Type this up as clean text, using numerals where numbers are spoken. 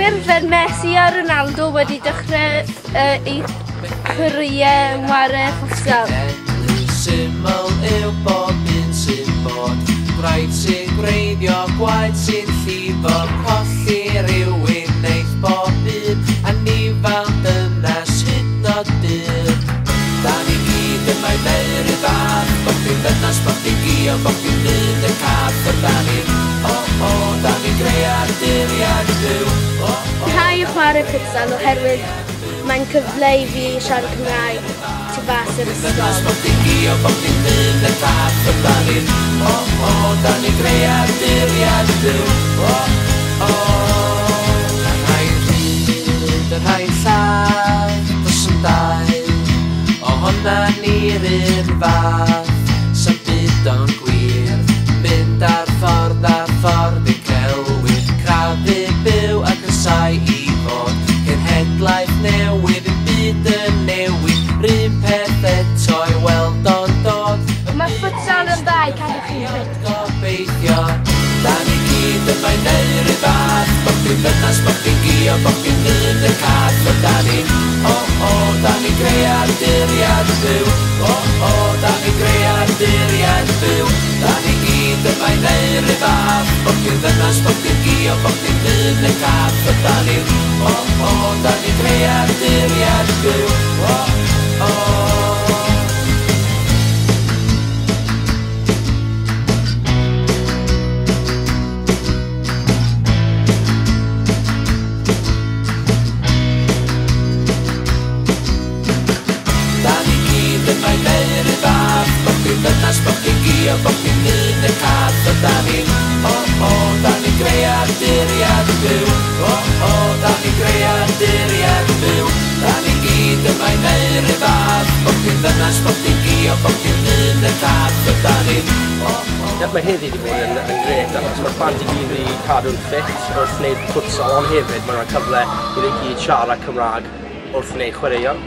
playwyr fel Messi a Ronaldo wedi dechrau eu career yn chwarae ffutsal. Syml yw bob un sy'n bod, gwraid sy'n greiddio, gwaed sy'n llifo, colli rhywun neith bob un, a ni fel dynas hyd o dyn. Da ni gyd yn mai neir i fath, bob fi'n ddynas, bob fi'n gio, bob fi'n mynd y cath, a da ni, da ni'n greaduriad byw. Rhai o chwarae ffutsal oherwydd mae'n cyfleu fi i siarad Cymraeg tu fas yr ysgol. Bob fi'n gio, bob fi'n mynd y cath, a da ni, da ni'n greaduriad byw. Rhaid rhyd, y rhaid lladd, dos yn dau, o honna ni'r un fath, sa'n byd o'n gwir, mynd ar ffordd i celwydd, crafu byw a crysau i fod, cenhedlaeth newydd, yn byd yn newid, rhywun peth eto i weld o'n dod. Mae ffutsal yn dda i cadw chi'n ffit. Gobeithio, da ni gyd yn mai neir i fath, bob fi'n ddynas, bob fi'n gio, bob fi'n mynd y cath, o da ni, da ni greaduriad byw, da ni greaduriad byw, da ni gyd yn mai neir i fath, bob fi'n ddynas, bob fi'n gio, bob fi'n mynd y cath, o da ni, da ni greaduriad byw, bob fi'n gio, bob fi'n mynd y cath, o da ni, da ni greaduriad byw, da ni greaduriad byw, da ni gyd yn mai neir i fath, bob fi'n ddynas, bob fi'n gio, bob fi'n mynd y cath, o da ni, Mae heddi wedi bod yn gret, achos mae'r plant i gyd wedi cadw'n ffit wrth wneud ffutsal, ond hefyd mae'n rhoi cyfle i ni gyd siarad Cymraeg wrth wneud chwaraeon.